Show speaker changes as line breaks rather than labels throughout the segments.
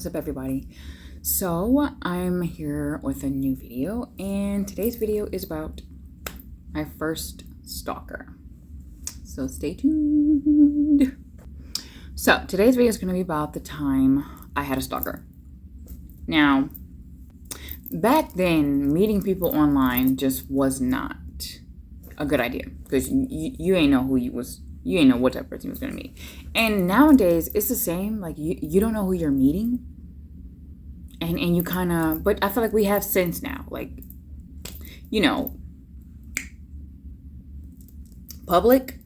What's up, everybody? So I'm here with a new video, and today's video is about my first stalker. So stay tuned. So today's video is going to be about the time I had a stalker. Now, back then, meeting people online just was not a good idea because you ain't know who you ain't know what type of person you was gonna meet. And nowadays it's the same. Like you don't know who you're meeting, and you kind of. But I feel like we have sense now. Like, public,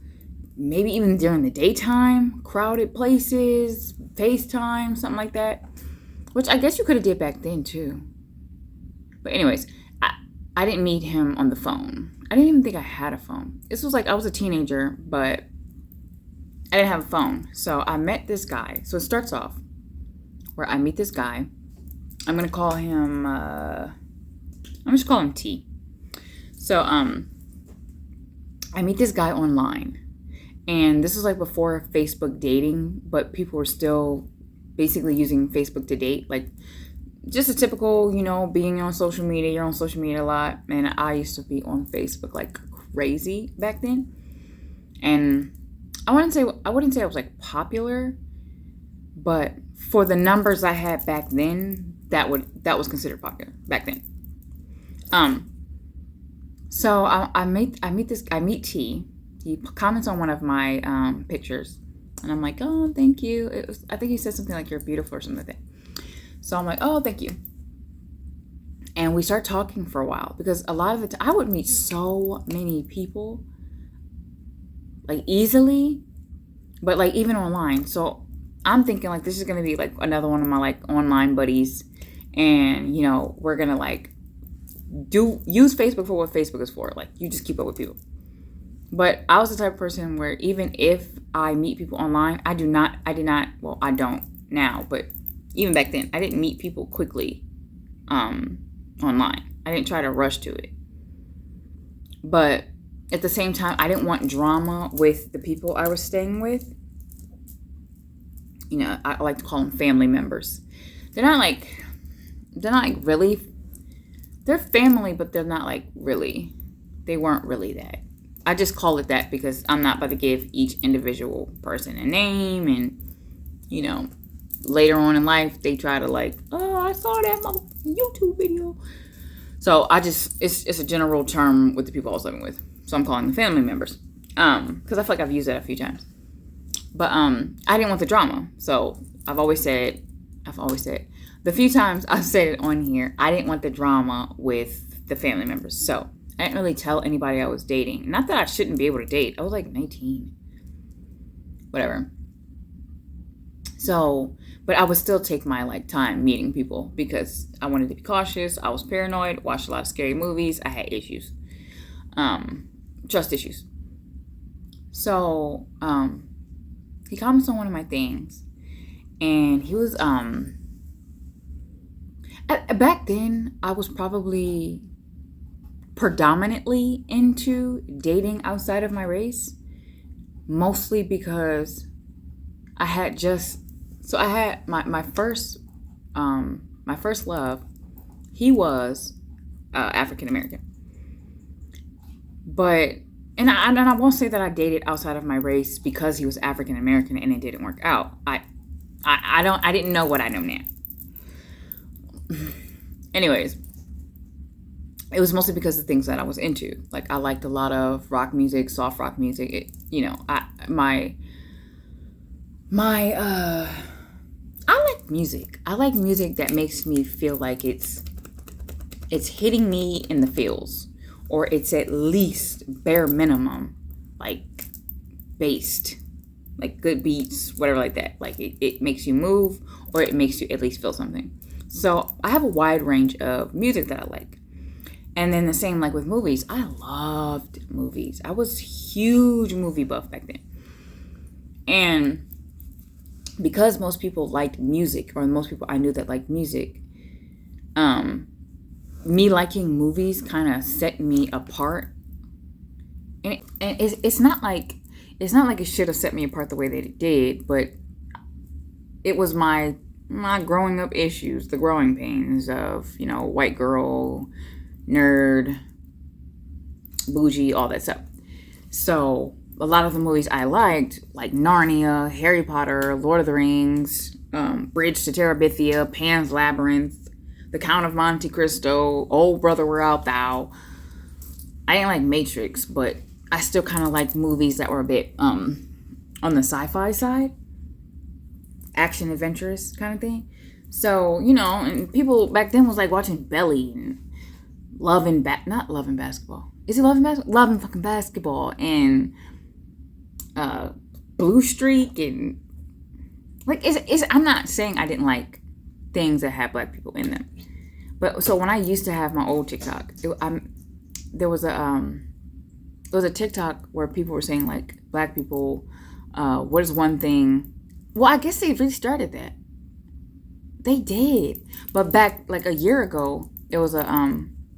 maybe even during the daytime, crowded places, FaceTime, something like that. Which I guess you could have did back then too. But anyways, I didn't meet him on the phone. I didn't even think I had a phone. This was like I was a teenager, but I didn't have a phone. So I met this guy. So it starts off where I meet this guy. I'm going to call him, I'm just call him T. So I meet this guy online. And this was like before Facebook dating, but people were still basically using Facebook to date. Like just a typical, being on social media. You're on social media a lot. And I used to be on Facebook like crazy back then. And I wouldn't say I was like popular, but for the numbers I had back then, that was considered popular back then. So I meet T. He comments on one of my pictures, and I'm like, oh, thank you. I think he said something like you're beautiful or something like that. So I'm like, oh, thank you. And we start talking for a while because a lot of the time I would meet so many people like easily, but like even online. So I'm thinking like this is going to be like another one of my like online buddies. And, we're going to like use Facebook for what Facebook is for. Like you just keep up with people. But I was the type of person where even if I meet people online, I don't now, but even back then, I didn't meet people quickly online. I didn't try to rush to it. But at the same time, I didn't want drama with the people I was staying with. I like to call them family members. They're not like really, they're family, but they're not like really, they weren't really that. I just call it that because I'm not about to give each individual person a name and, later on in life, they try to like, oh, I saw that YouTube video. So it's a general term with the people I was living with. So I'm calling them family members. Because I feel like I've used that a few times. But I didn't want the drama. So I've always said, the few times I've said it on here, I didn't want the drama with the family members. So I didn't really tell anybody I was dating. Not that I shouldn't be able to date. I was like 19. Whatever. So, but I would still take my like time meeting people because I wanted to be cautious. I was paranoid, watched a lot of scary movies. I had issues. Trust issues. So, he comments on one of my things, and he was, back then I was probably predominantly into dating outside of my race, mostly because I had my first love. He was African American, but and I won't say that I dated outside of my race because he was African American and it didn't work out. I didn't know what I know now. Anyways, it was mostly because of the things that I was into. Like I liked a lot of rock music, soft rock music. I like music. I like music that makes me feel like it's hitting me in the feels, or it's at least bare minimum like based, like good beats, whatever like that. Like it makes you move, or it makes you at least feel something. So I have a wide range of music that I like. And then the same like with movies. I loved movies. I was huge movie buff back then. And because most people liked music, or most people I knew that liked music, me liking movies kind of set me apart. And it's not like it should have set me apart the way that it did, but it was my my growing up issues, the growing pains of, white girl, nerd, bougie, all that stuff. So a lot of the movies I liked, like Narnia, Harry Potter, Lord of the Rings, Bridge to Terabithia, Pan's Labyrinth, The Count of Monte Cristo, Old Brother Where Art Thou. I didn't like Matrix, but I still kind of liked movies that were a bit on the sci-fi side, action adventurous kind of thing. So, and people back then was like watching Belly and not Love and Basketball. Is it Love and Basketball? Love and fucking Basketball and Blue Streak and like I'm not saying I didn't like things that had black people in them, but so when I used to have my old TikTok, there was a TikTok where people were saying like black people, what is one thing? Well, I guess they restarted that. They did, but back like a year ago, there was a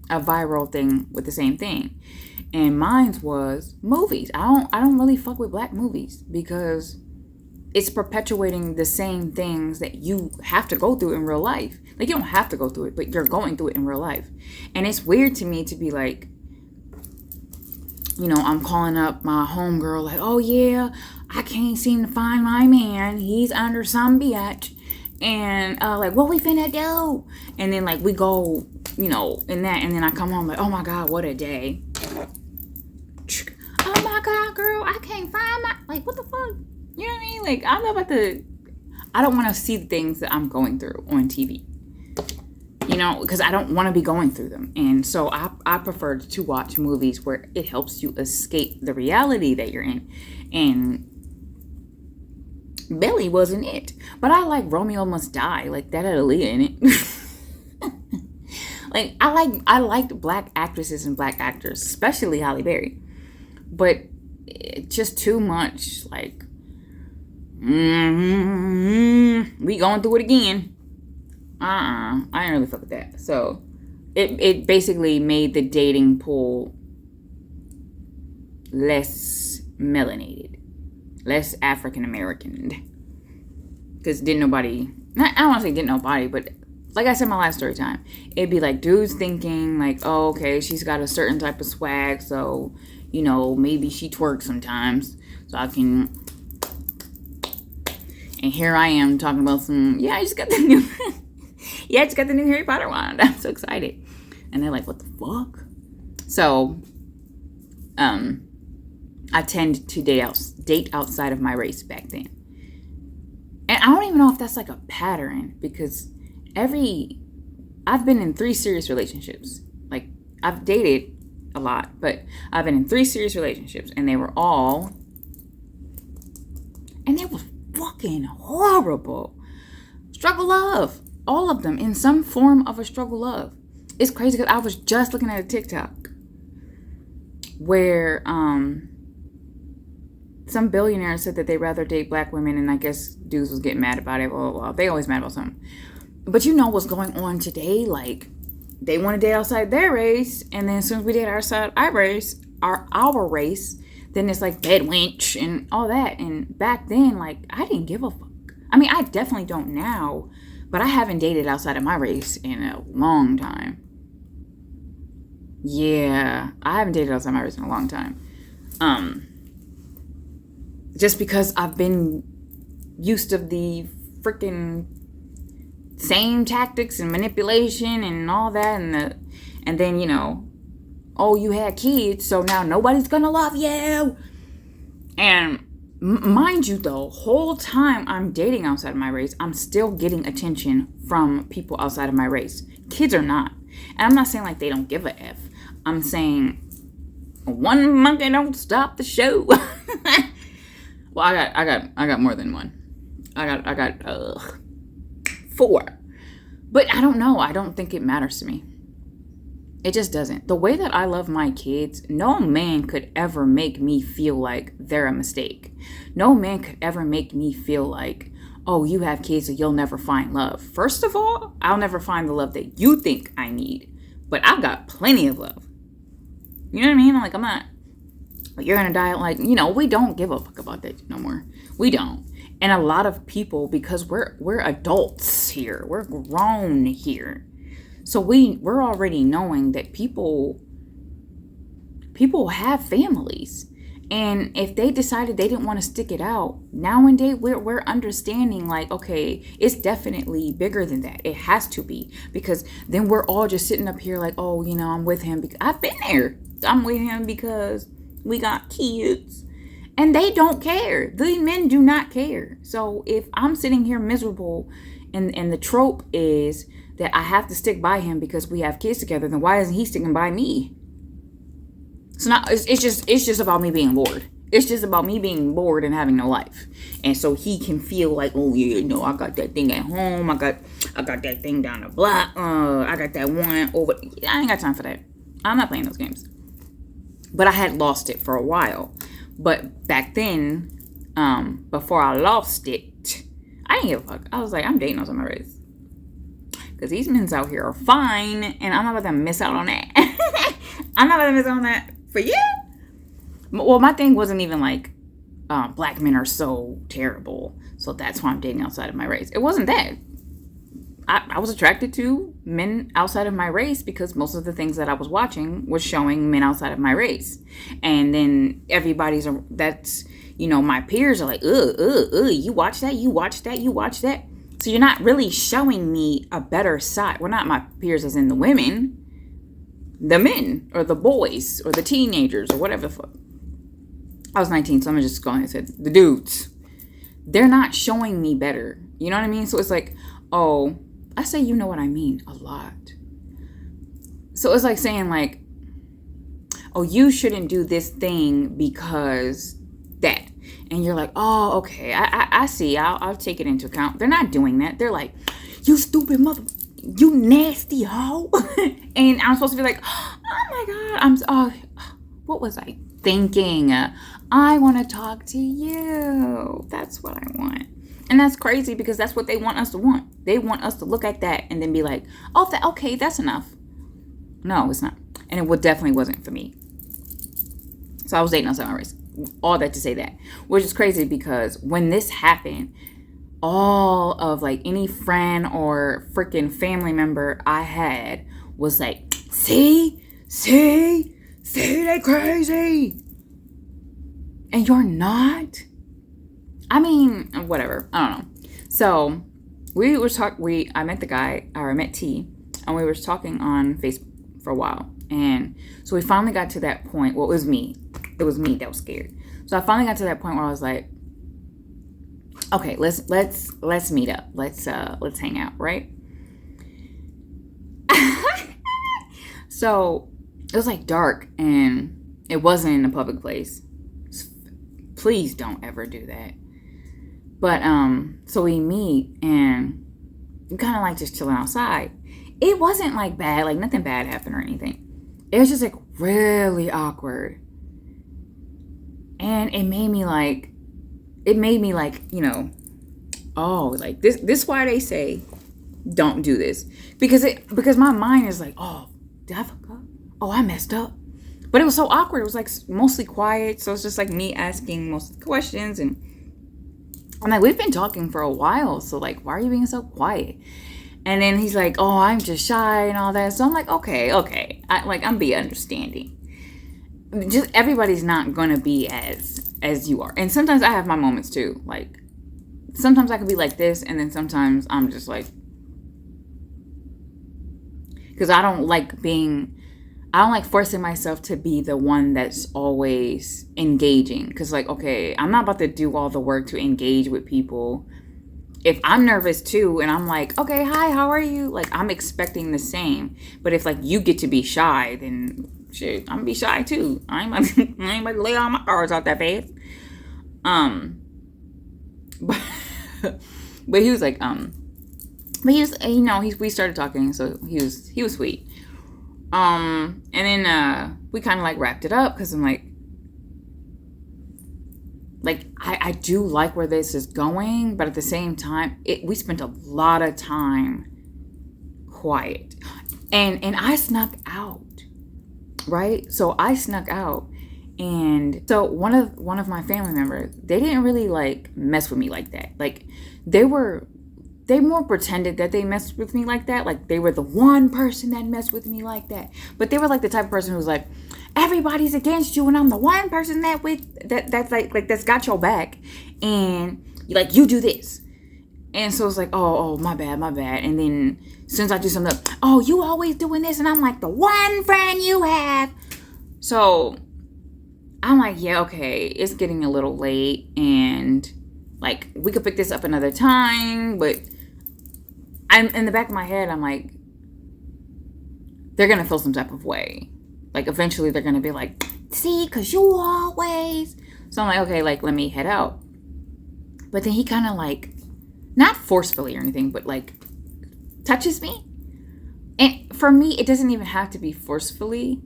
viral thing with the same thing, and mine was movies. I don't really fuck with black movies because it's perpetuating the same things that you have to go through in real life. Like, you don't have to go through it, but you're going through it in real life. And it's weird to me to be like, I'm calling up my homegirl like, oh yeah, I can't seem to find my man. He's under some bitch. And like, what we finna do? And then like we go, in that, and then I come home like, oh my God, what a day. Oh my God, girl, I can't find my, like, what the fuck? You know what I mean? Like, I don't want to see the things that I'm going through on TV. Because I don't want to be going through them. And so I prefer to watch movies where it helps you escape the reality that you're in. And Belly wasn't it. But I like Romeo Must Die. Like, that had Aaliyah in it. Like, I liked black actresses and black actors, especially Halle Berry. But just too much, like, we going through it again. I didn't really fuck with that. So it basically made the dating pool less melanated, less African American. Because I don't want to say didn't nobody, but like I said in my last story time, it'd be like dudes thinking like, oh, okay, she's got a certain type of swag, so maybe she twerks sometimes, so I can. And here I am talking about I just got the new Harry Potter wand. I'm so excited. And they're like, what the fuck? So, I tend to date outside of my race back then. And I don't even know if that's like a pattern, because I've been in 3 serious relationships. Like, I've dated a lot, but I've been in 3 serious relationships, and they were fucking horrible. Struggle love. All of them in some form of a struggle love. It's crazy because I was just looking at a TikTok where some billionaire said that they rather date black women, and I guess dudes was getting mad about it. Blah, blah, blah. They always mad about something. But you know what's going on today? Like, they want to date outside their race, and then as soon as we date outside our race, then it's like bed wench and all that. And back then, like, I didn't give a fuck. I mean, I definitely don't now, but I haven't dated outside of my race in a long time. Yeah, I haven't dated outside my race in a long time. Just because I've been used to the freaking same tactics and manipulation and all that, and then oh, you had kids, so now nobody's gonna love you. And mind you, the whole time I'm dating outside of my race, I'm still getting attention from people outside of my race. Kids are not. And I'm not saying like they don't give a F. I'm saying one monkey don't stop the show. Well, I got more than one. I got 4. But I don't know. I don't think it matters to me. It just doesn't. The way that I love my kids, no man could ever make me feel like they're a mistake. No man could ever make me feel like, oh, you have kids, so you'll never find love. First of all, I'll never find the love that you think I need. But I've got plenty of love. You know what I mean? Like, I'm not, you're gonna die. Like, we don't give a fuck about that no more. We don't. And a lot of people, because we're adults here, we're grown here, so we're already knowing that people have families. And if they decided they didn't want to stick it out, nowadays we're understanding, like, okay, it's definitely bigger than that. It has to be, because then we're all just sitting up here like, oh, I'm with him because I've been there. I'm with him because we got kids. And they don't care. The men do not care. So if I'm sitting here miserable, and the trope is that I have to stick by him because we have kids together, then why isn't he sticking by me? It's just about me being bored. It's just about me being bored and having no life. And so he can feel like, oh yeah, I got that thing at home. I got that thing down the block. I got that one over. I ain't got time for that. I'm not playing those games. But I had lost it for a while. But back then, before I lost it, I didn't give a fuck. I was like, I'm dating outside my race. Because these men out here are fine, and I'm not about to miss out on that. I'm not about to miss out on that for you. Well, my thing wasn't even like, black men are so terrible, so that's why I'm dating outside of my race. It wasn't that. I was attracted to men outside of my race because most of the things that I was watching was showing men outside of my race. And then my peers are like, you watch that, you watch that, you watch that. So you're not really showing me a better side. Well, not my peers as in the women, the men or the boys or the teenagers or whatever the fuck. I was 19, so I'm just going and said the dudes. They're not showing me better. You know what I mean? So it's like, oh, I say you know what I mean a lot. So it's like saying like, oh, you shouldn't do this thing because that. And you're like, oh, okay, I see. I'll take it into account. They're not doing that. They're like, you stupid mother, you nasty hoe. And I'm supposed to be like, oh my God, what was I thinking? I want to talk to you. That's what I want. And that's crazy because that's what they want us to want. They want us to look at that and then be like, oh, okay, that's enough. No, it's not. And it definitely wasn't for me. So I was dating outside my race. All that to say that. Which is crazy because when this happened, all of like any friend or freaking family member I had was like, see, they crazy. And you're not? I mean, whatever. I don't know. So I met the guy, or I met T, and we were talking on Facebook for a while. And so we finally got to that point. Well, it was me. It was me that was scared. So I finally got to that point where I was like, okay, let's meet up. Let's hang out, right? So it was like dark and it wasn't in a public place. Please don't ever do that. But so we meet and we kind of like just chilling outside. It wasn't like bad, like nothing bad happened or anything. It was just like really awkward. And it made me like, oh, like this why they say don't do this. Because my mind is like, oh, did I fuck up? Oh, I messed up. But it was so awkward. It was like mostly quiet. So it's just like me asking most of the questions. And I'm like, we've been talking for a while. So like, why are you being so quiet? And then he's like, oh, I'm just shy and all that. So I'm like, okay. I'm being understanding. Just everybody's not going to be as you are. And sometimes I have my moments too. Like, sometimes I could be like this. And then sometimes I'm just like, because I don't like forcing myself to be the one that's always engaging. Because, like, okay, I'm not about to do all the work to engage with people. If I'm nervous too, and I'm like, okay, hi, how are you? Like, I'm expecting the same. But if, like, you get to be shy, then shit, I'm gonna be shy too. I ain't about to lay all my cards out that fast. But he was like, but he was, we started talking, so he was sweet. And then we kind of like wrapped it up because I'm like I do like where this is going, but at the same time, we spent a lot of time quiet, and I snuck out, right? So I snuck out, And so one of my family members, they didn't really like mess with me like that. Like they more pretended that they messed with me like that. Like they were the one person that messed with me like that. But they were like the type of person who's like, everybody's against you and I'm the one person that's like that's got your back, and you do this. And so it's like, oh, my bad. And then as soon as I do something, oh, you always doing this, and I'm like the one friend you have. So I'm like, yeah, okay, it's getting a little late, and like we could pick this up another time. But I'm in the back of my head, I'm like, they're gonna feel some type of way. Like eventually they're gonna be like, see, because you always. So I'm like, okay, like let me head out. But then he kind of like, not forcefully or anything, but like touches me. And for me, it doesn't even have to be forcefully.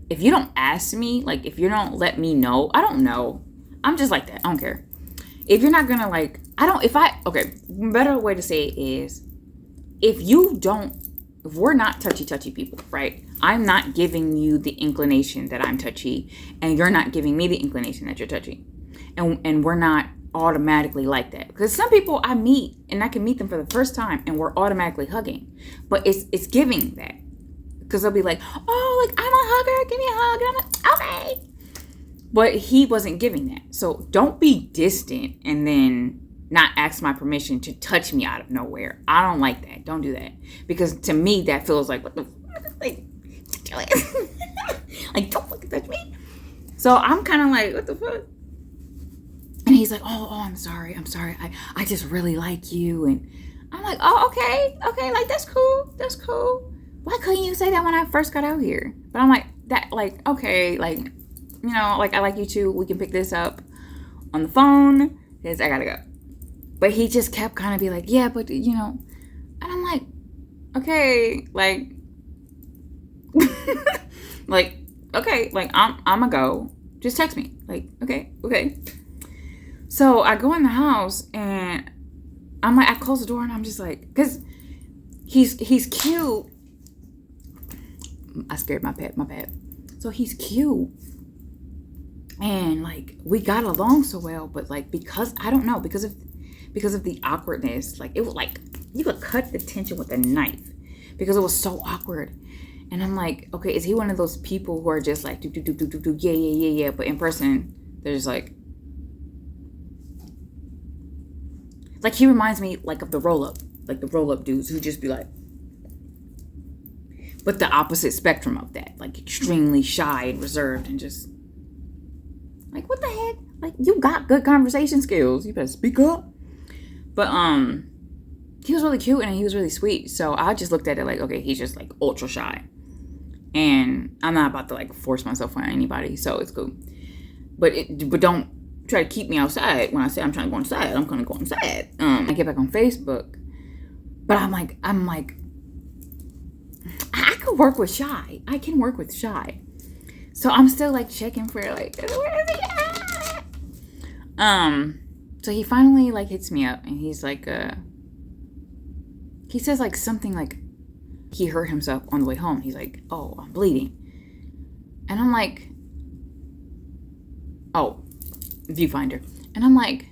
If you don't ask me, like if you don't let me know, I don't know. I'm just like that. I don't care. If you're not gonna like, better way to say it is, if we're not touchy people, right? I'm not giving you the inclination that I'm touchy, and you're not giving me the inclination that you're touchy. And we're not automatically like that. Because some people I meet, and I can meet them for the first time, and we're automatically hugging. But it's giving that. Because they'll be like, oh, like, I'm a hugger, give me a hug. And I'm like, okay. But he wasn't giving that. So don't be distant and then not ask my permission to touch me out of nowhere. I don't like that. Don't do that. Because to me, that feels like, what the fuck? Like, like, don't fucking touch me. So I'm kind of like, what the fuck? And he's like, oh, I'm sorry. I just really like you. And I'm like, oh, okay. Like, that's cool. Why couldn't you say that when I first got out here? But I'm like, that, like, okay, like, you know, like, I like you too. We can pick this up on the phone because I gotta go. But he just kept kind of be like, yeah, but, you know. And I'm like, okay, like, like, okay, like, I'm gonna go. Just text me. Like, okay. So I go in the house and I'm like, I close the door and I'm just like, because he's cute. I scared my pet. So he's cute. And like, we got along so well, but like, because of the awkwardness, like it was like, you could cut the tension with a knife because it was so awkward. And I'm like, okay, is he one of those people who are just like, do, yeah. But in person, they're just like he reminds me like of the roll-up dudes who just be like, but the opposite spectrum of that, like extremely shy and reserved and just like, what the heck? Like, you got good conversation skills. You better speak up. But he was really cute and he was really sweet. So I just looked at it like, okay, he's just like ultra shy. And I'm not about to like force myself on anybody, so it's cool. But don't try to keep me outside when I say I'm trying to go inside. I'm gonna go inside. I get back on Facebook, but I'm like, I could work with shy. I can work with shy. So I'm still like checking for like, where is he at? So he finally like hits me up and he's like, he says like something like he hurt himself on the way home. He's like, oh, I'm bleeding. And I'm like, oh, viewfinder. And I'm like,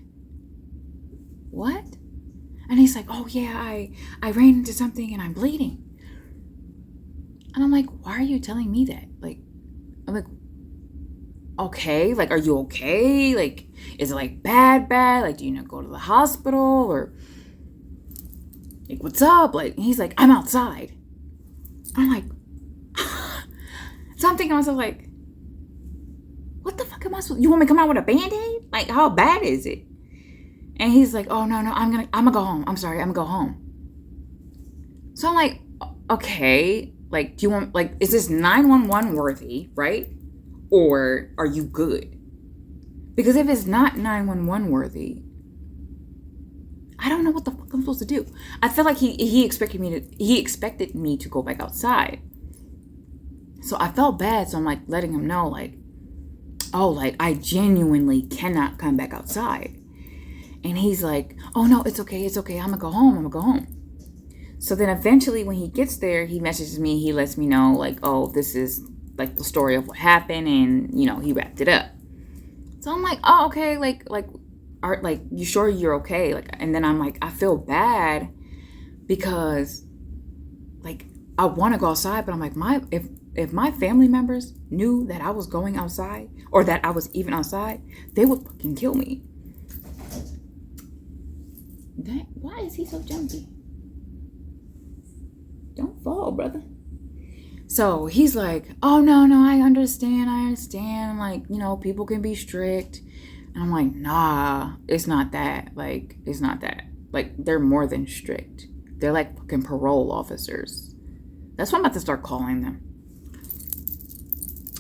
what? And he's like, oh yeah, I ran into something and I'm bleeding. And I'm like, why are you telling me that? Like, I'm like, okay, like, are you okay? Like, is it like bad? Like, do you not go to the hospital or like, what's up? Like, he's like, I'm outside. I'm like, so I'm thinking to myself like, what the fuck am I supposed? You want me to come out with a Band-Aid? Like, how bad is it? And he's like, oh no, I'm gonna go home. I'm sorry, I'm gonna go home. So I'm like, okay, like, do you want, like, is this 911 worthy, right? Or are you good? Because if it's not 911 worthy, I don't know what the fuck I'm supposed to do. I feel like he expected me to go back outside. So I felt bad, so I'm like letting him know, like, oh, like, I genuinely cannot come back outside. And he's like, oh no, it's okay, I'm gonna go home. So then eventually when he gets there, he messages me, he lets me know, like, oh, this is like the story of what happened, and he wrapped it up. So I'm like, oh, okay, like you sure you're okay? Like, and then I'm like, I feel bad because like I want to go outside, but I'm like, if my family members knew that I was going outside or that I was even outside, they would fucking kill me. Why is he so jumpy? Don't fall, brother. So he's like, oh, no, I understand. Like, people can be strict. And I'm like, nah, it's not that. Like, it's not that. Like, they're more than strict. They're like fucking parole officers. That's what I'm about to start calling them.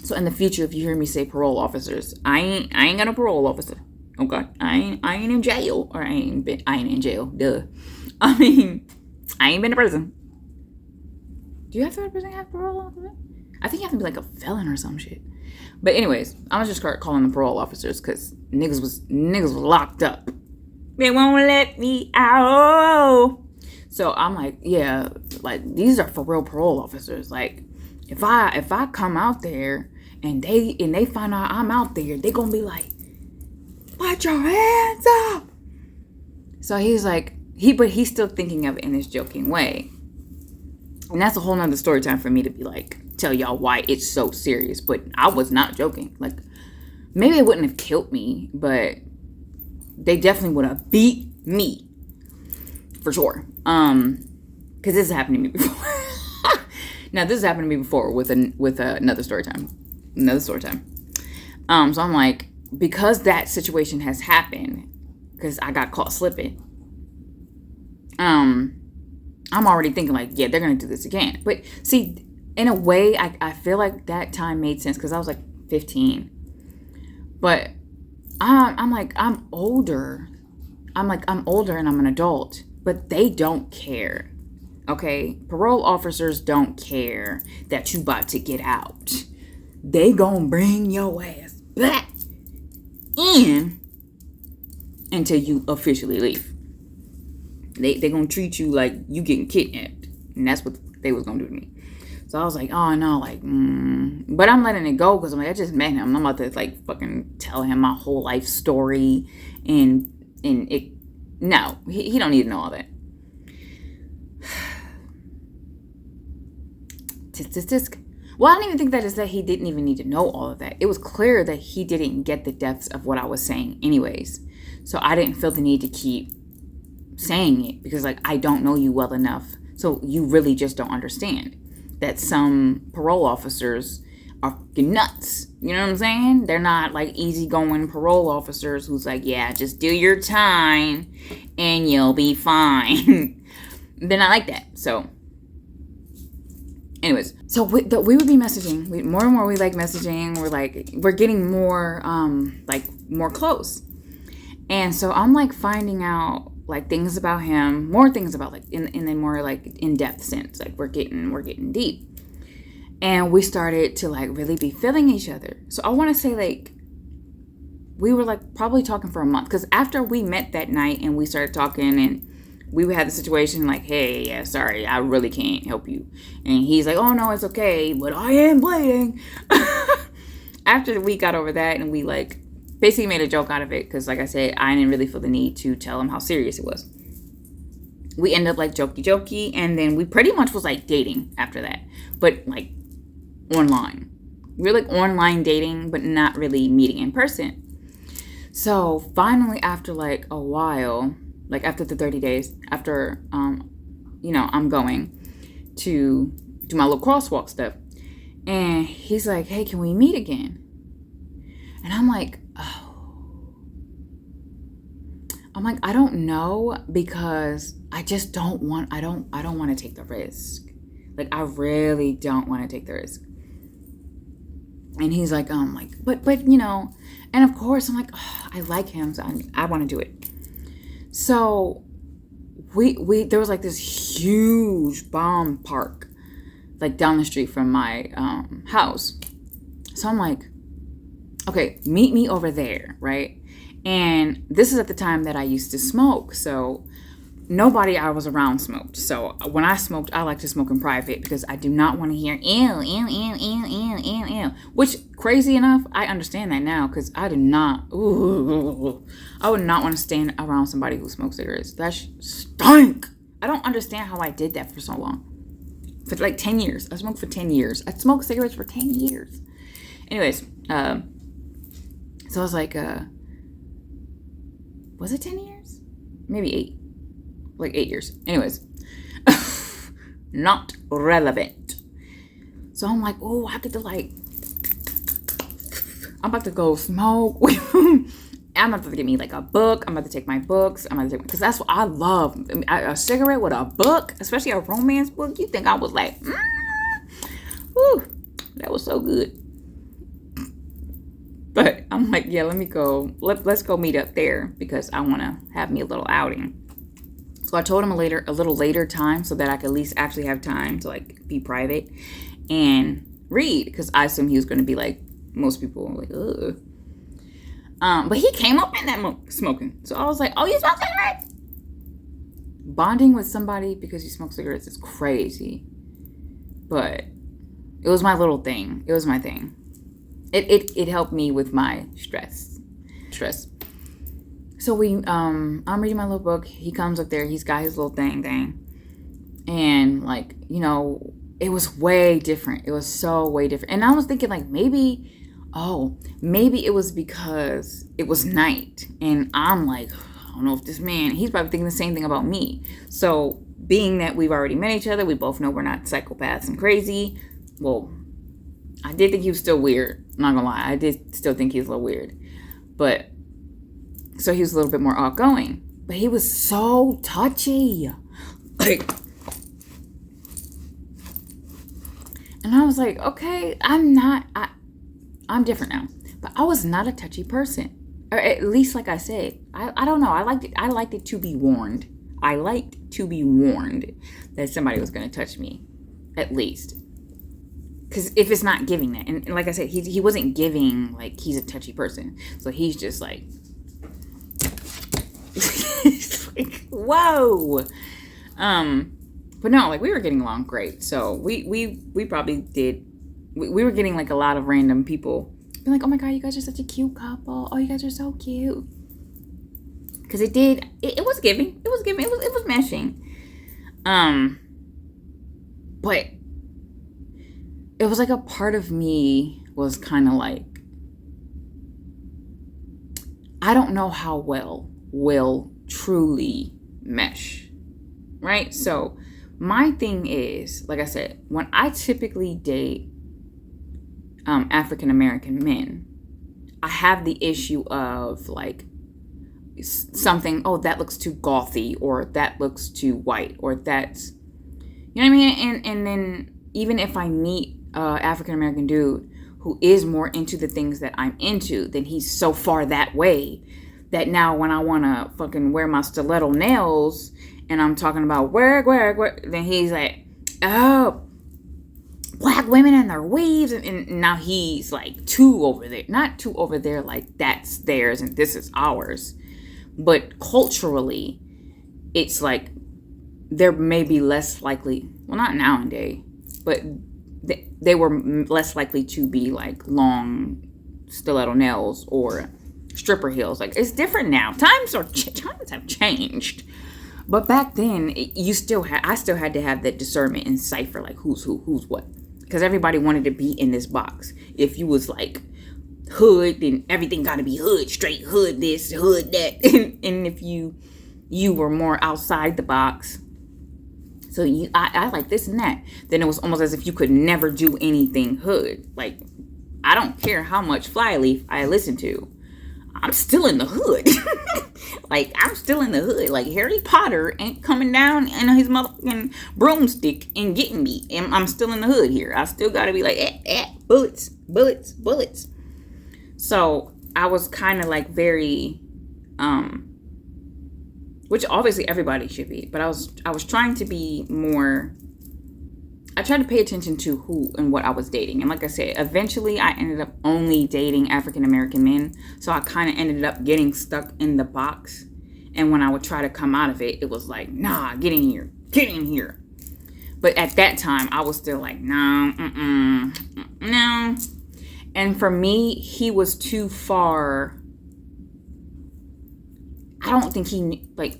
So in the future, if you hear me say parole officers, I ain't got a parole officer. Okay, I ain't in jail, or I ain't in jail. Duh. I mean, I ain't been to prison. Do you have to go to prison to have parole officer? I think you have to be like a felon or some shit. But anyways, I'm gonna just start calling them parole officers because niggas was locked up. They won't let me out. So I'm like, yeah, like these are for real parole officers. Like, if I come out there and they find out I'm out there, they gonna be like, put your hands up. So he's like, but he's still thinking of it in this joking way. And that's a whole nother story time for me to be like, tell y'all why it's so serious. But I was not joking. Like, maybe they wouldn't have killed me, but they definitely would have beat me. For sure. Because this has happened to me before. Now, this has happened to me before with another story time. So I'm like, because that situation has happened, because I got caught slipping, I'm already thinking like, yeah, they're going to do this again. But see, in a way, I feel like that time made sense because I was like 15. But I'm like, I'm older. I'm older and I'm an adult. But they don't care. Okay? Parole officers don't care that you about to get out. They gonna bring your ass back in until you officially leave. They gonna treat you like you getting kidnapped. And that's what they was gonna do to me. So I was like, oh no, like, but I'm letting it go because I'm like, I just met him. I'm about to like fucking tell him my whole life story. And it, no, he don't need to know all that. Tisk. Well, I don't even think that is that he didn't even need to know all of that. It was clear that he didn't get the depths of what I was saying anyways. So I didn't feel the need to keep saying it because like I don't know you well enough. So you really just don't understand that some parole officers are fucking nuts. You know what I'm saying? They're not like easygoing parole officers who's like, yeah, just do your time and you'll be fine. They're not like that. So anyways, so we would be messaging. More and more we like messaging. We're getting more more close. And so I'm like finding out like things about him, more things about like in a more like in-depth sense. Like we're getting deep. And we started to like really be feeling each other. So I want to say like we were like probably talking for a month because after we met that night and we started talking and we had the situation like, hey, yeah, sorry, I really can't help you. And he's like, oh no, it's okay, but I am bleeding. After we got over that and we like basically made a joke out of it because like I said, I didn't really feel the need to tell him how serious it was. We ended up like jokey and then we pretty much was like dating after that, but like online. We were like online dating, but not really meeting in person. So finally after like a while, like after the 30 days, after, I'm going to do my little crosswalk stuff. And he's like, hey, can we meet again? And I'm like, I don't know because I just don't want to take the risk. Like, I really don't want to take the risk. And he's like, but, and of course I'm like, I like him. So I want to do it. So there was like this huge bomb park like down the street from my house. So I'm like, okay, meet me over there, right? And this is at the time that I used to smoke. So nobody I was around smoked. So when I smoked, I like to smoke in private because I do not want to hear ew, ew, ew, ew, ew, ew, ew. Which, crazy enough, I understand that now because I do not. I would not want to stand around somebody who smokes cigarettes. That stink. I don't understand how I did that for so long. For like 10 years. I smoked for 10 years. I smoked cigarettes for 10 years. Anyways, so I was like, was it 10 years? Maybe 8. Like 8 years. Anyways, not relevant. So I'm like, oh, I get to like, I'm about to go smoke. I'm about to get me like a book. I'm about to take my books. I'm about to take, because that's what I love. I mean, a cigarette with a book, especially a romance book. You think I was like, whew, that was so good. But I'm like, yeah, let me go. Let's go meet up there because I want to have me a little outing. So I told him a little later time so that I could at least actually have time to like be private and read because I assumed he was going to be like most people like, ugh. But he came up in that smoking. So I was like, oh, you smoke cigarettes? Bonding with somebody because you smoke cigarettes is crazy. But it was my little thing. It was my thing. It helped me with my stress. So I'm reading my little book. He comes up there. He's got his little thing. And like, you know, it was way different. It was so way different. And I was thinking like maybe it was because it was night. And I'm like, I don't know if this man, he's probably thinking the same thing about me. So being that we've already met each other, we both know we're not psychopaths and crazy. Well, I did think he was still weird. I'm not gonna lie. I did still think he was a little weird. But, so he was a little bit more outgoing. But he was so touchy. Like, and I was like, okay, I'm different now. But I was not a touchy person. Or at least, like I said, I don't know. I liked it to be warned. I liked to be warned that somebody was going to touch me. At least. Because if it's not giving that. And like I said, he wasn't giving, like, he's a touchy person. So he's just like... like, whoa! But no, like, we were getting along great. So we probably did... We were getting like a lot of random people being like, oh my god, you guys are such a cute couple. Oh, you guys are so cute. Because it was giving. It was meshing. But it was like a part of me was kind of like, I don't know how well we'll truly mesh. Right? So my thing is, like I said, when I typically date African American men, I have the issue of like something, oh, that looks too gothy, or that looks too white, or that's, you know what I mean? And then even if I meet African American dude who is more into the things that I'm into, then he's so far that way that now when I want to fucking wear my stiletto nails and I'm talking about where, then he's like, oh, black women and their weaves, and now he's like too over there. Not too over there like that's theirs and this is ours. But culturally, it's like they're maybe less likely, well, not nowadays, but they were less likely to be like long stiletto nails or stripper heels. Like, it's different now. Times have changed. But back then, I still had to have that discernment and cipher, like who's who, who's what. Because everybody wanted to be in this box. If you was like hood, then everything got to be hood, straight hood this, hood that. And if you were more outside the box, so I like this and that, then it was almost as if you could never do anything hood. Like, I don't care how much Flyleaf I listen to, I'm still in the hood. Like, I'm still in the hood. Like, Harry Potter ain't coming down in his motherfucking broomstick and getting me. And I'm still in the hood here. I still gotta be like, bullets. So, I was kind of like very, which obviously everybody should be. But I was trying to be more, I tried to pay attention to who and what I was dating. And like I said, eventually I ended up only dating African American men. So I kind of ended up getting stuck in the box. And when I would try to come out of it, it was like, nah, get in here. Get in here. But at that time, I was still like, no, no. And for me, he was too far. I don't think he, like,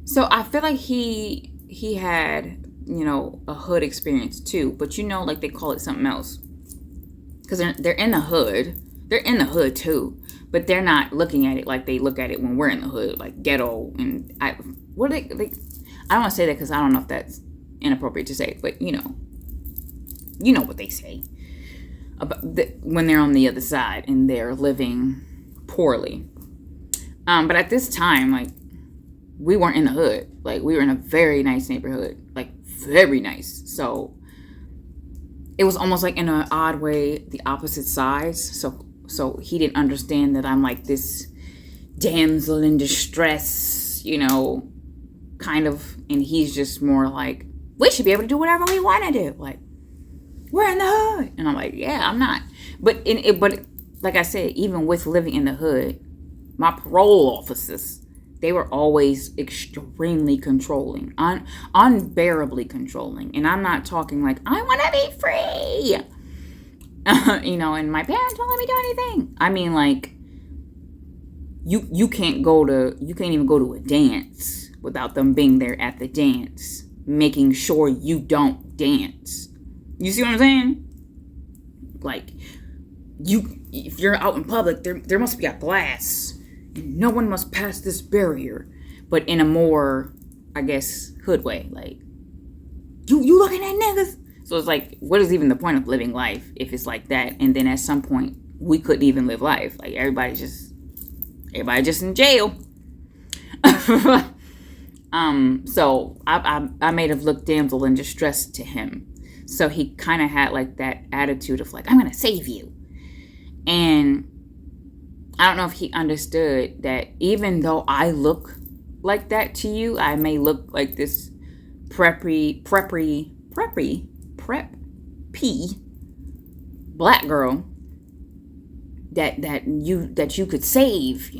so I feel like he had, a hood experience too. But like they call it something else. Because they're in the hood. They're in the hood too. But they're not looking at it like they look at it when we're in the hood. Like ghetto. And I don't want to say that because I don't know if that's inappropriate to say. But you know what they say. About when they're on the other side and they're living poorly. But at this time, like, we weren't in the hood. Like, we were in a very nice neighborhood. Like, very nice. So it was almost like in an odd way the opposite sides. So he didn't understand that I'm like this damsel in distress, kind of. And he's just more like, we should be able to do whatever we want to do. Like, we're in the hood. And I'm like, yeah, I'm not. But like I said, even with living in the hood, my parole officers, they were always extremely controlling, unbearably controlling. And I'm not talking like, I want to be free, and my parents won't let me do anything. I mean, like, you can't even go to a dance without them being there at the dance, making sure you don't dance. You see what I'm saying? Like, if you're out in public, there must be a glass. No one must pass this barrier. But in a more, I guess, hood way. Like, you looking at niggas? So it's like, what is even the point of living life if it's like that? And then at some point, we couldn't even live life. Like, everybody just in jail. So I may have looked damsel in distress to him. So he kind of had like that attitude of like, I'm going to save you. And I don't know if he understood that even though I look like that to you, I may look like this preppy black girl that you could save,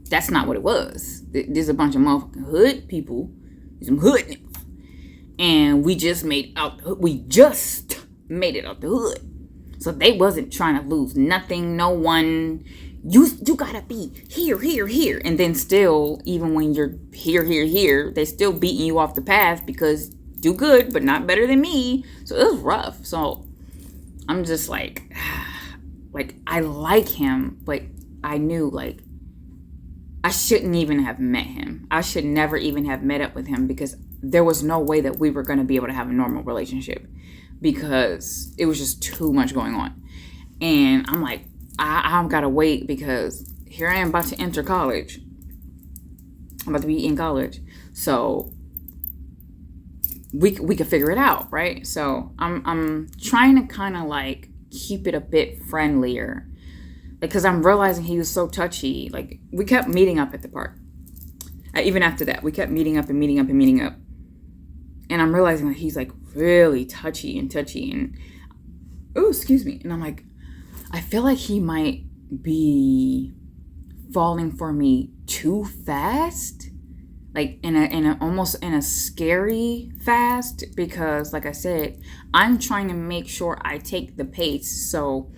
That's not what it was. There's a bunch of motherfucking hood people, some hood niggas. And we just made it out the hood. So they wasn't trying to lose nothing, no one. You gotta be here. And then still, even when you're here, they still beating you off the path because do good, but not better than me. So it was rough. So I'm just like I like him, but I knew like I shouldn't even have met him. I should never even have met up with him because there was no way that we were going to be able to have a normal relationship because it was just too much going on. And I'm like, I've got to wait because here I am about to enter college. I'm about to be in college. So we could figure it out, right? So I'm trying to kind of like keep it a bit friendlier because I'm realizing he was so touchy. Like, we kept meeting up at the park. Even after that, we kept meeting up. And I'm realizing that he's like really touchy. And oh, excuse me. And I'm like, I feel like he might be falling for me too fast. Like in a almost in a scary fast, because like I said, I'm trying to make sure I take the pace so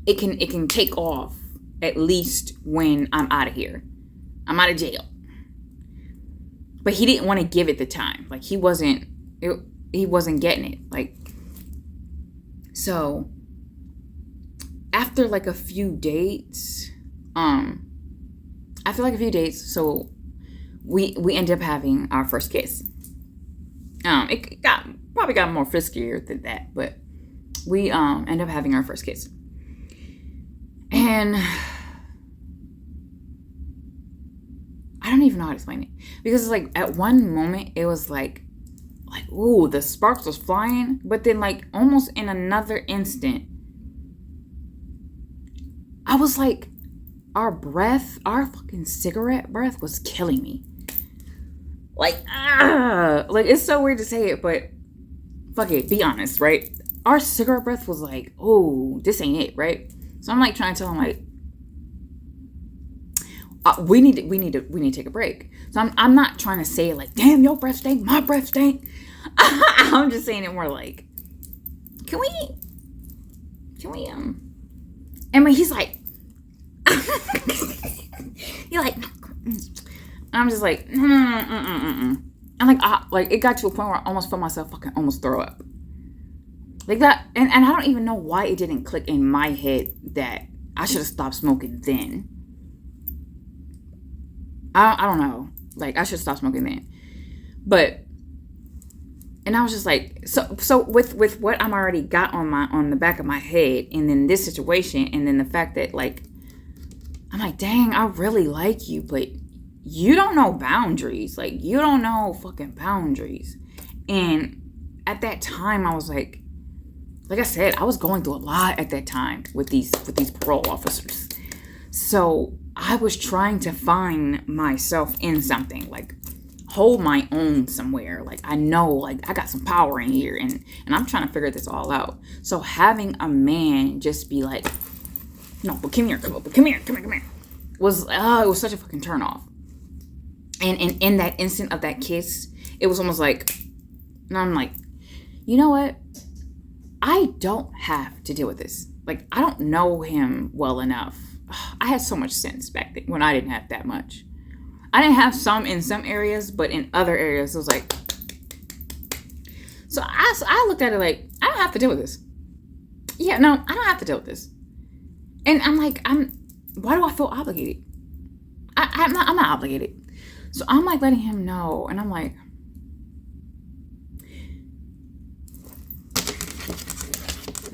it can take off at least when I'm out of here. I'm out of jail. But he didn't want to give it the time. Like he wasn't getting it. Like, so after like a few dates, so we ended up having our first kiss. It probably got more friskier than that, but we ended up having our first kiss. And I don't even know how to explain it. Because it's like at one moment it was like, ooh, the sparks was flying. But then like almost in another instant, I was like, our fucking cigarette breath was killing me. Like it's so weird to say it, but fuck it, be honest, right? Our cigarette breath was like, oh, this ain't it, right? So I'm like trying to tell him like, we need to take a break. So I'm not trying to say it like, damn, your breath stink, my breath stink. I'm just saying it more like, can we I mean, he's like, I'm just like, and like it got to a point where I almost felt myself fucking almost throw up. Like that, and I don't even know why it didn't click in my head that I should have stopped smoking then. I don't know. Like, I should stop smoking then. But, and I was just like, so with what I'm already got on the back of my head, and then this situation, and then the fact that, like, I'm like, dang, I really like you, but you don't know boundaries. Like, you don't know fucking boundaries. And at that time, I was like I said, I was going through a lot at that time with these parole officers. So I was trying to find myself in something, like hold my own somewhere. Like, I know, like, I got some power in here, and I'm trying to figure this all out. So having a man just be like, no, but come here, was it was such a fucking turn off. And in that instant of that kiss, it was almost like, and I'm like, you know what? I don't have to deal with this. Like, I don't know him well enough. I had so much sense back then when I didn't have that much. I didn't have some in some areas, but in other areas, it was like... So I looked at it like, I don't have to deal with this. Yeah, no, I don't have to deal with this. And I'm like, why do I feel obligated? I'm not obligated. So I'm like letting him know, and I'm like...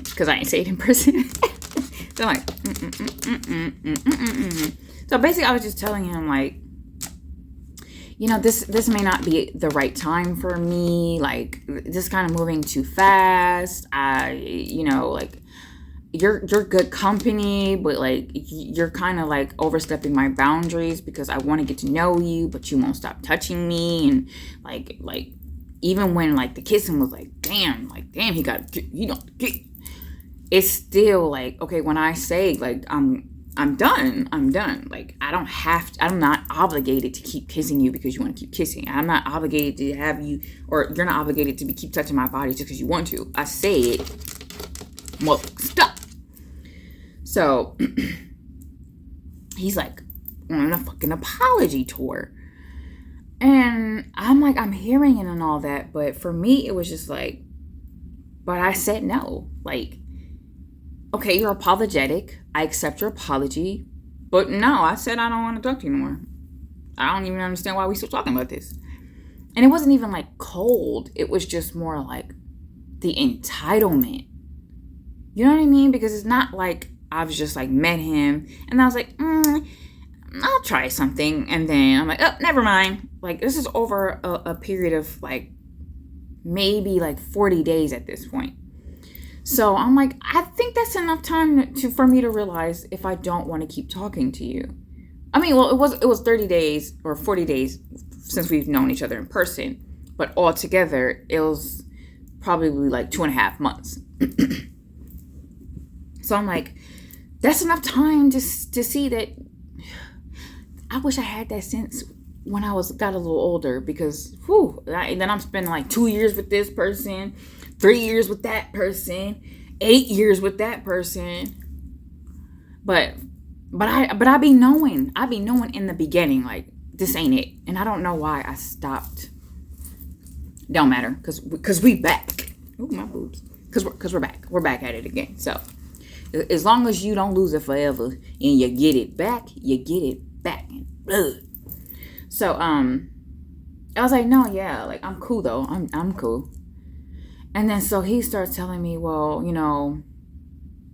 Because I ain't say it in person. So I'm like, So basically, I was just telling him, like, you know, this may not be the right time for me. Like, this kind of moving too fast. You know, like, you're good company, but like, you're kind of like overstepping my boundaries because I want to get to know you, but you won't stop touching me. And like even when like the kissing was like, damn, he got, you know, it's still like, okay, when I say like, I'm done. Like, I'm not obligated to keep kissing you because you want to keep kissing. I'm not obligated to have you, or you're not obligated to keep touching my body just because you want to. I say it. Well, stop. So, he's like on a fucking apology tour. And I'm like, I'm hearing it and all that. But for me, it was just like, but I said no. Like, okay, you're apologetic. I accept your apology. But no, I said I don't want to talk to you anymore. I don't even understand why we still talking about this. And it wasn't even like cold. It was just more like the entitlement. You know what I mean? Because it's not like I was just like met him and I was like, I'll try something. And then I'm like, oh, never mind. Like, this is over a period of like maybe like 40 days at this point. So I'm like, I think that's enough time for me to realize if I don't want to keep talking to you. I mean, well, it was 30 days or 40 days since we've known each other in person, but altogether it was probably like 2.5 months. So I'm like, that's enough time to see that. I wish I had that sense when I got a little older, because then I'm spending like 2 years with this person, 3 years with that person, 8 years with that person. But I be knowing in the beginning, like, this ain't it. And I don't know why I stopped. Don't matter, because we back. Ooh, my boobs. Because we're back. We're back at it again. So as long as you don't lose it forever and you get it back in blood. So I was like, no, yeah, like, I'm cool though. I'm cool. And then so he starts telling me, well, you know,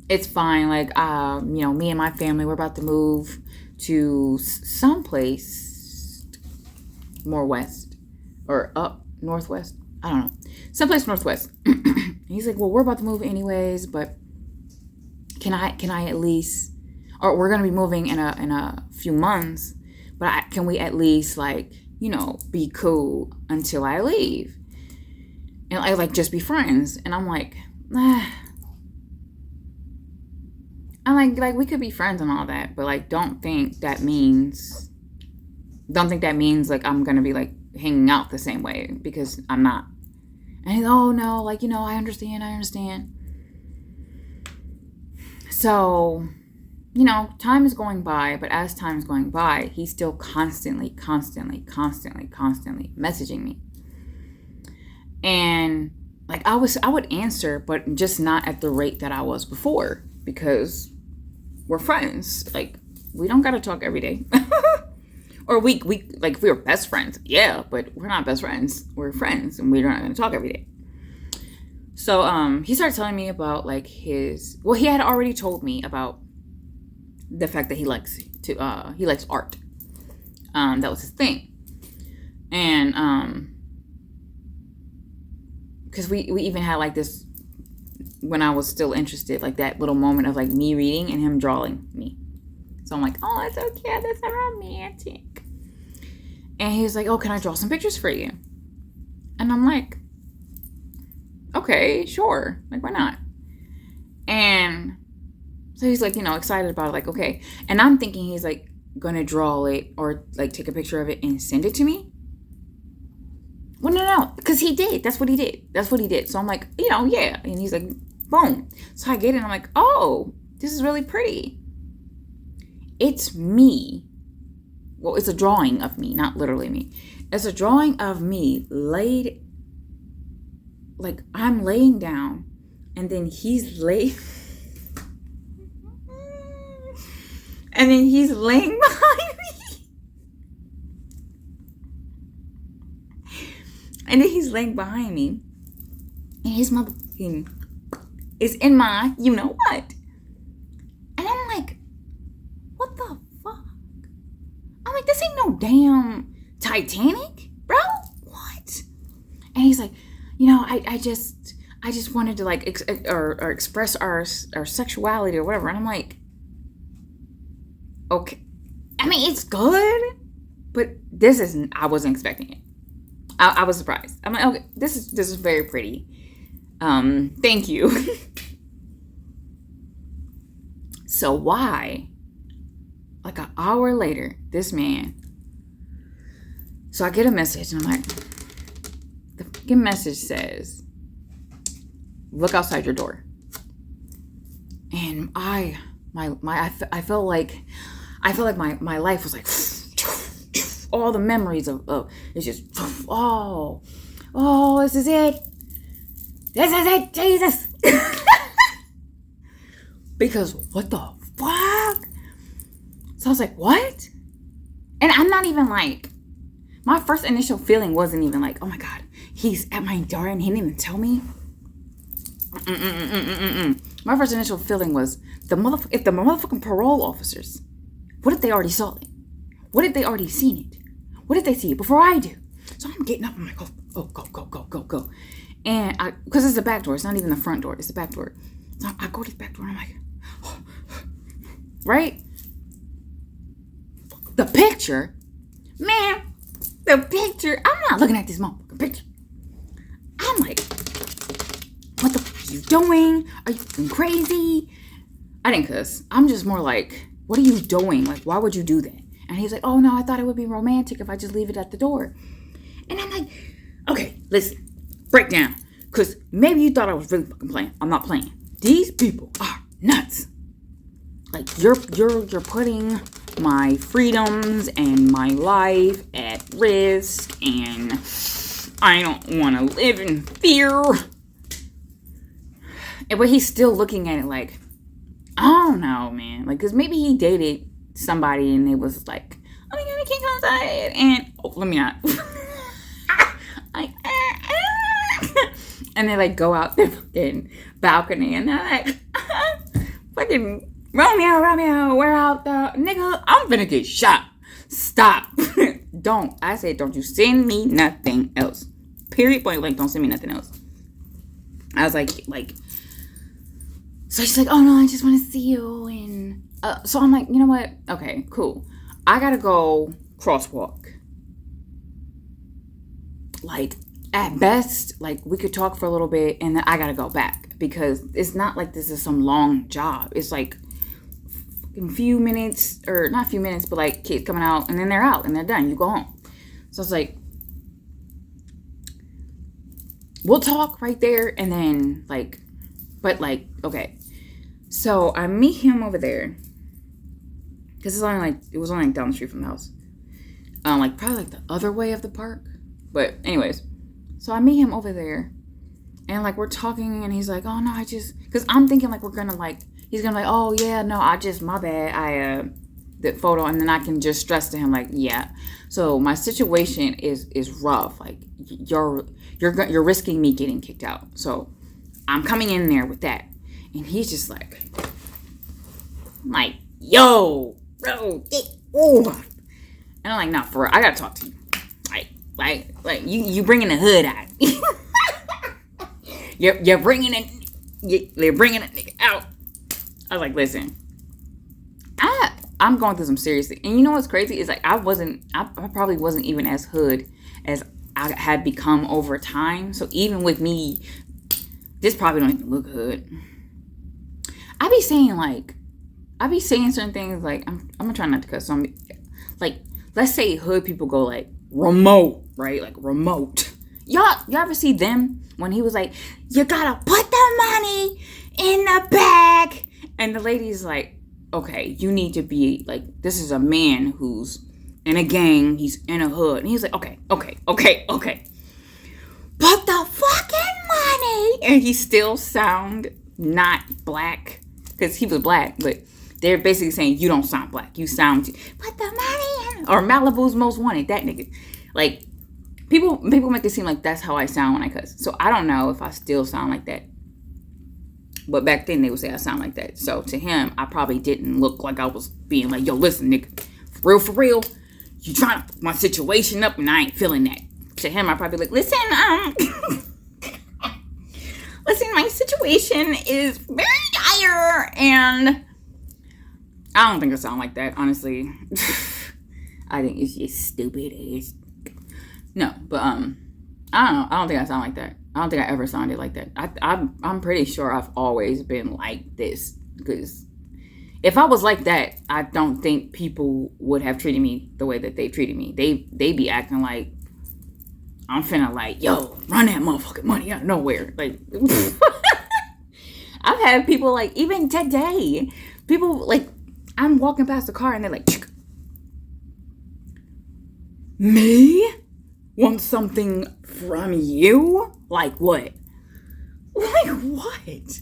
it's fine. Like, you know, me and my family, we're about to move to someplace more west or up northwest. I don't know. Someplace northwest. He's like, well, we're about to move anyways, but can I at least, or we're going to be moving in a few months, but can we at least, like, you know, be cool until I leave? And I like just be friends. And I'm like, And like we could be friends and all that, but like don't think that means like I'm gonna be like hanging out the same way, because I'm not. And he's, oh no, like, you know, I understand. So, you know, time is going by, but as time is going by, he's still constantly messaging me. And like I would answer, but just not at the rate that I was before, because we're friends. Like, we don't gotta talk every day. Or we like, if we were best friends, yeah, but we're not best friends. We're friends, and we're not gonna talk every day. So he started telling me about like he had already told me about the fact that he likes art. That was his thing. And because we even had like this, when I was still interested, like that little moment of like me reading and him drawing me. So I'm like, oh, that's so cute, that's so romantic. And he was like, oh, can I draw some pictures for you? And I'm like, okay, sure. Like, why not? And so he's like, you know, excited about it, like, okay. And I'm thinking he's like gonna draw it or like take a picture of it and send it to me. Well, no, because he did. That's what he did. So I'm like, you know, yeah. And he's like, boom. So I get it and I'm like, oh, this is really pretty. It's me. Well, it's a drawing of me, not literally me. It's a drawing of me laid, like I'm laying down, and then he's laying behind me. And then he's laying behind me, and his motherfucking is in my, you know what? And I'm like, what the fuck? I'm like, this ain't no damn Titanic, bro. What? And he's like, you know, I just wanted to like express our sexuality or whatever. And I'm like, okay. I mean, it's good, but this isn't. I wasn't expecting it. I was surprised. I'm like, okay, this is very pretty. Thank you. So why? Like an hour later, this man. So I get a message, and I'm like, the fucking message says, look outside your door. And I felt like my life was like, all the memories of it's just, oh, this is it, Jesus. Because what the fuck? So I was like, what? And I'm not even like, my first initial feeling wasn't even like, oh my God, he's at my door and he didn't even tell me. My first initial feeling was, if the motherfucking parole officers, what if they already saw it? What if they already seen it? What if they see it before I do? So I'm getting up, I'm like, oh, go. And because it's the back door, it's not even the front door, it's the back door. So I go to the back door and I'm like, oh. Right? The picture, man, I'm not looking at this motherfucking picture. I'm like, what the fuck are you doing? Are you fucking crazy? I didn't cuss. I'm just more like, what are you doing? Like, why would you do that? And he's like, oh no, I thought it would be romantic if I just leave it at the door. And I'm like, okay, listen, break down. Because maybe you thought I was really fucking playing. I'm not playing. These people are nuts. Like, you're putting my freedoms and my life at risk, and I don't want to live in fear. But he's still looking at it like, I don't know, man. Like, because maybe he dated somebody and it was like, oh my God, I can't go outside. And, let me not. And they like go out their fucking balcony and they're like, fucking Romeo, we're out the nigga. I'm finna get shot. Stop. Don't. I said, don't you send me nothing else. Period, point blank, don't send me nothing else. I was like, so she's like, oh no, I just want to see you. And so I'm like, you know what? Okay, cool. I gotta go crosswalk. Like, at best, like, we could talk for a little bit and then I gotta go back, because it's not like this is some long job. It's like a few minutes, or not a few minutes, but like kids coming out, and then they're out and they're done. You go home. So it's like, we'll talk right there, and then like, but like, okay. So I meet him over there, because it was only like down the street from the house. Like probably like the other way of the park. But anyways, so I meet him over there, and like we're talking, and he's like, oh no, because I'm thinking like we're gonna like, he's gonna be like, oh yeah, no, my bad, the photo, and then I can just stress to him like, yeah. So my situation is rough. Like you're risking me getting kicked out. So I'm coming in there with that, and he's just like, yo, bro, get over. And I'm like, nah, for real, I gotta talk to you. Like you bringing the hood out. you're bringing it. You're bringing it nigga out. I was like, listen, I'm going through some serious things. And you know what's crazy is like I probably wasn't even as hood as I had become over time. So even with me, this probably don't even look hood. I be saying certain things like I'm gonna try not to cuss. So like, let's say hood people go like remote, right? Like remote. Y'all ever see them when he was like, you gotta put the money in the bag, and the lady's like, okay, you need to be like, this is a man who's in a gang, he's in a hood, and he's like, okay, put the fucking money, and he still sound not black, because he was black, but they're basically saying, you don't sound black, you sound, put the money in, or Malibu's Most Wanted, that nigga, like, people make it seem like that's how I sound when I cuss, so I don't know if I still sound like that. But back then, they would say I sound like that. So to him, I probably didn't look like I was being like, yo, listen, nigga, for real, you trying to put my situation up and I ain't feeling that. To him, I probably like, listen, listen, my situation is very dire, and I don't think I sound like that, honestly. I think it's just stupid. No, but I don't know. I don't think I sound like that. I don't think I ever sounded like that. I'm pretty sure I've always been like this, because if I was like that, I don't think people would have treated me the way that they treated me. They be acting like I'm finna like, yo, run that motherfucking money out of nowhere. Like, I've had people like, even today, people like, I'm walking past the car and they're like, me? Want something from you? Like what? Like what?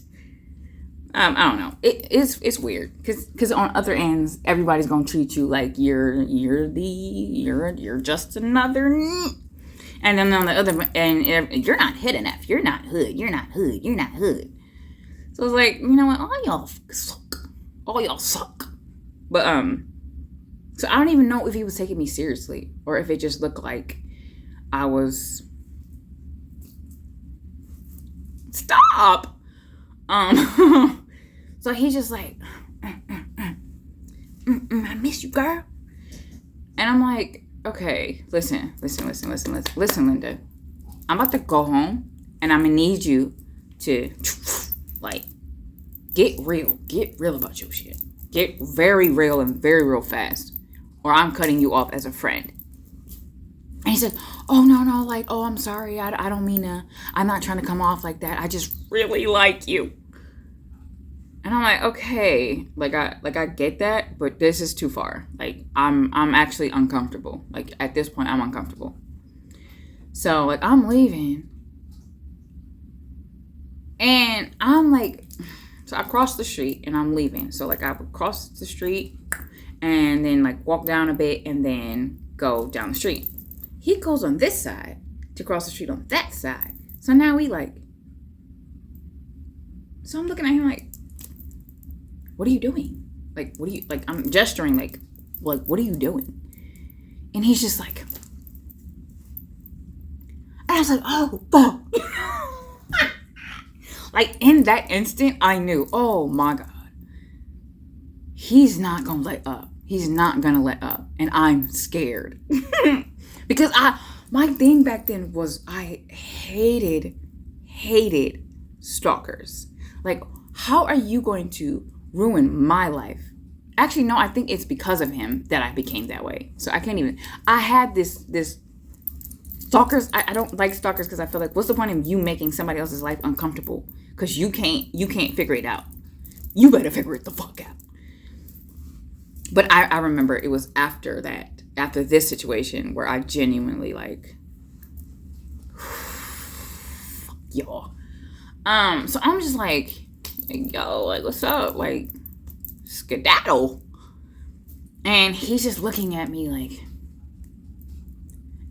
I don't know. It's weird because on other ends, everybody's gonna treat you like you're just another, and then on the other end, you're not hood enough. You're not hood. You're not hood. You're not hood. So it's like, you know what? All y'all suck. All y'all suck. But so I don't even know if he was taking me seriously or if it just looked like I was. Stop. So he's just like, I miss you, girl. And I'm like, okay, listen, Linda. I'm about to go home, and I'm gonna need you to like get real about your shit. Get very real fast, or I'm cutting you off as a friend. And he said, oh, no, like, oh, I'm sorry. I don't mean to, I'm not trying to come off like that. I just really like you. And I'm like, okay, like I get that, but this is too far. Like, I'm actually uncomfortable. Like, at this point, I'm uncomfortable. So, like, I'm leaving. And I'm like, so I crossed the street and I'm leaving. So, like, I would cross the street and then, like, walk down a bit and then go down the street. He goes on this side to cross the street on that side. So now we like, so I'm looking at him like, what are you doing? Like, what are you, like, I'm gesturing like, what are you doing? And he's just like, and I was like, oh, fuck. Like, in that instant, I knew, oh my God, he's not going to let up. He's not going to let up. And I'm scared. Because my thing back then was I hated stalkers. Like, how are you going to ruin my life Actually, no, I think it's because of him that I became that way. So I can't even. I had this stalkers. I don't like stalkers because I feel like, what's the point of you making somebody else's life uncomfortable? Because you can't figure it out. You better figure it the fuck out. But I remember it was after this situation, where I genuinely like, fuck y'all. So I'm just like, yo, like, what's up? Like, skedaddle. And he's just looking at me like,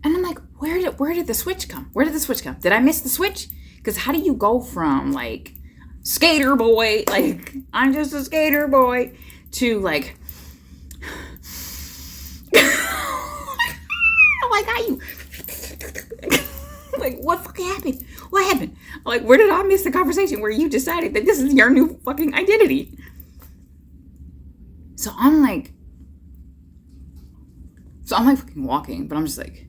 and I'm like, where did the switch come? Where did the switch come? Did I miss the switch? Because how do you go from like skater boy, like I'm just a skater boy, to like like, how you like, what fucking happened? What happened? Like, where did I miss the conversation where you decided that this is your new fucking identity? So I'm like fucking walking, but I'm just like,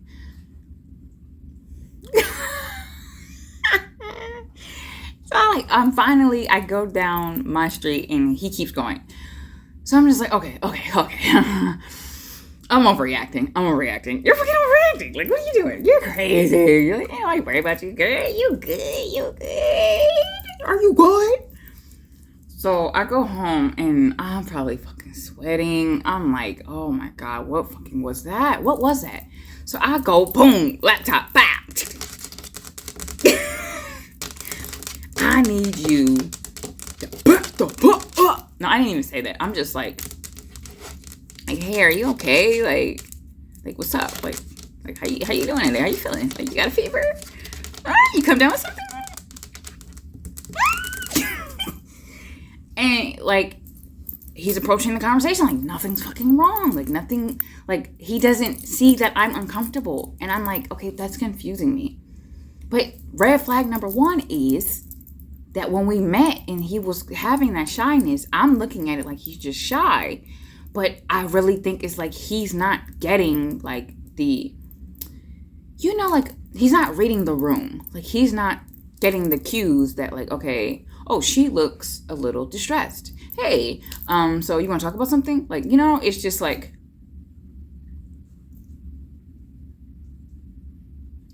so I go down my street and he keeps going. So I'm just like, okay. I'm overreacting. You're fucking overreacting. Like, what are you doing? You're crazy. You're like, I worry about you. Good. You good. Are you good? So I go home and I'm probably fucking sweating. I'm like, oh my God, what fucking was that? What was that? So I go, boom, laptop, bam. I need you to back the fuck up. No, I didn't even say that. I'm just like, hey, are you okay? Like, what's up? Like, how you doing in there? How you feeling? Like, you got a fever? You come down with something? And like, he's approaching the conversation like nothing's fucking wrong. Like nothing, like he doesn't see that I'm uncomfortable. And I'm like, okay, that's confusing me. But red flag number one is that when we met and he was having that shyness, I'm looking at it like he's just shy. But I really think it's like he's not getting like the, like he's not reading the room. Like he's not getting the cues that like, okay, oh, she looks a little distressed. Hey, so you want to talk about something? Like, it's just like,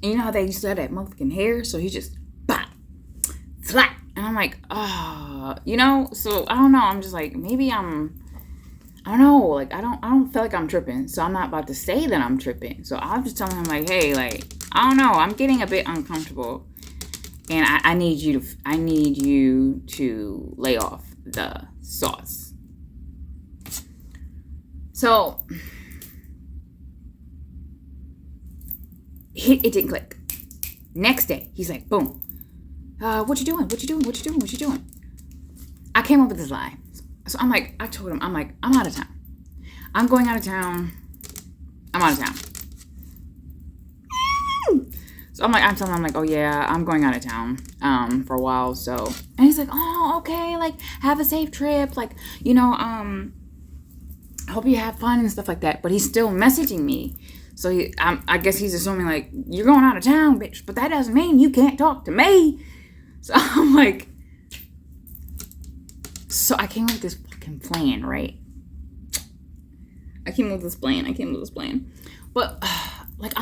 and you know how they used to have that motherfucking hair? So he just, bop, flat. And I'm like, so I don't know. I'm just like, maybe I don't know. Like, I don't feel like I'm tripping. So I'm not about to say that I'm tripping. So I'm just telling him like, hey, like, I don't know. I'm getting a bit uncomfortable. And I need you to lay off the sauce. So it didn't click. Next day, he's like, boom. What you doing? I came up with this lie. So I'm like, I told him, I'm like, I'm out of town. I'm going out of town. I'm out of town. So I'm telling him, I'm like, oh yeah, I'm going out of town for a while. So, and he's like, oh, okay, like have a safe trip, like, I hope you have fun and stuff like that. But he's still messaging me. So I guess he's assuming like, you're going out of town, bitch, but that doesn't mean you can't talk to me. So I'm like, so I came up with this fucking plan, right? I came up with this plan. But like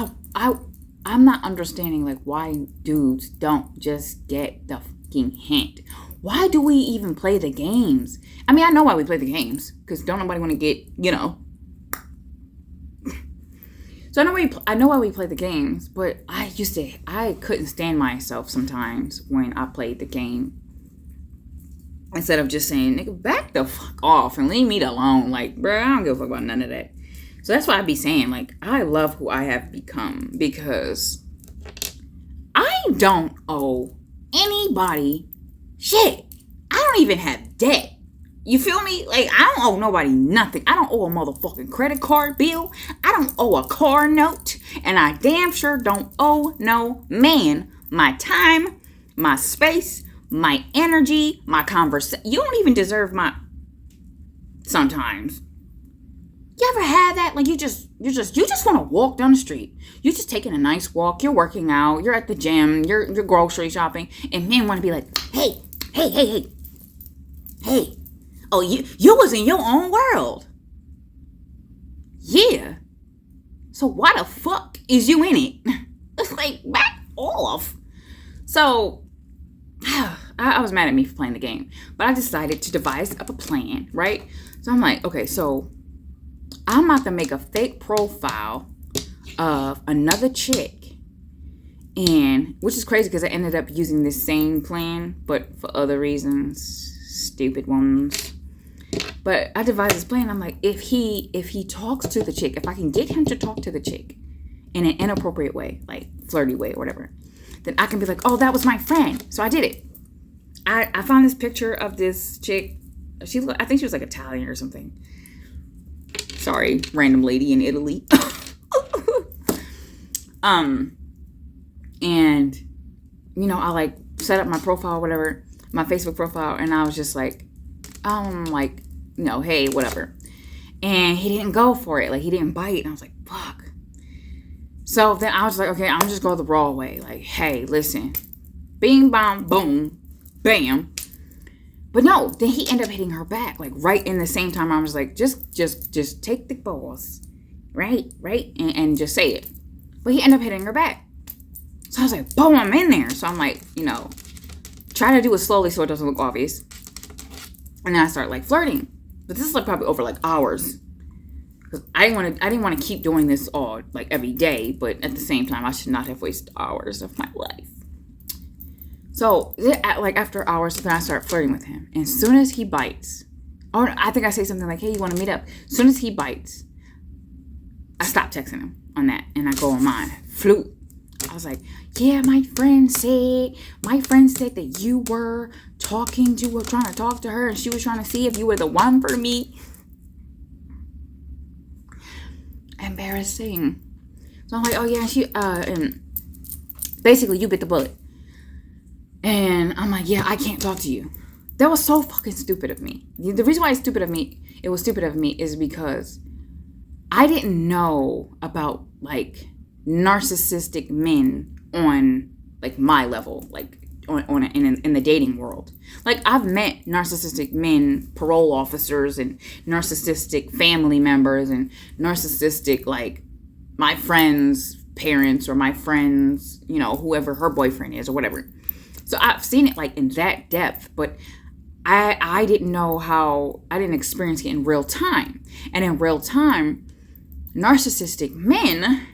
I'm not understanding like why dudes don't just get the fucking hint. Why do we even play the games? I mean, I know why we play the games, because don't nobody want to get, So I know why we play the games, but I couldn't stand myself sometimes when I played the game. Instead of just saying, nigga, back the fuck off and leave me alone. Like, bro, I don't give a fuck about none of that. So that's why I be saying, like, I love who I have become, because I don't owe anybody shit. I don't even have debt. You feel me? Like, I don't owe nobody nothing. I don't owe a motherfucking credit card bill. I don't owe a car note. And I damn sure don't owe no man my time, my space, my energy, my conversation. You don't even deserve my... Sometimes. You ever had that? Like, you just want to walk down the street. You're just taking a nice walk. You're working out. You're at the gym. You're grocery shopping. And men want to be like, hey. Oh, you was in your own world. yeah. So why the fuck is you in it? It's like, back off. So I was mad at me for playing the game, but I decided to devise up a plan, right? So I'm like, okay, so I'm about to make a fake profile of another chick, and which is crazy because I ended up using this same plan, but for other reasons, stupid ones. But I devised this plan. I'm like, if he talks to the chick, if I can get him to talk to the chick in an inappropriate way, like flirty way or whatever, then I can be like, oh, that was my friend. So I did it. I found this picture of this chick. I think she was like Italian or something. Sorry, random lady in Italy. And I like set up my profile, whatever, my Facebook profile, and I was just like, hey, whatever. And he didn't go for it. Like, he didn't bite. And I was like, fuck. So then I was like, okay, I'm just go the raw way. Like, hey, listen, bing, bong, boom, bam. But no, then he ended up hitting her back, like right in the same time. I was like, just take the balls, right, and just say it. But he ended up hitting her back. So I was like, boom, I'm in there. So I'm like, try to do it slowly so it doesn't look obvious. And then I start like flirting. But this is like probably over like hours. Because I didn't want to keep doing this all like every day. But at the same time, I should not have wasted hours of my life. So like after hours, then I start flirting with him. And as soon as he bites, or I think I say something like, hey, you want to meet up? As soon as he bites, I stop texting him on that. And I go on mine. Flute. I was like, yeah, my friend said that you were trying to talk to her, and she was trying to see if you were the one for me. Embarrassing. So I'm like, oh yeah, and basically you bit the bullet. And I'm like, yeah, I can't talk to you. That was so fucking stupid of me. The reason why it was stupid of me is because I didn't know about like narcissistic men on like my level, like in the dating world. Like, I've met narcissistic men, parole officers, and narcissistic family members, and narcissistic like my friend's parents or my friend's, whoever her boyfriend is or whatever. So I've seen it like in that depth, but I didn't know I didn't experience it in real time. And in real time, narcissistic men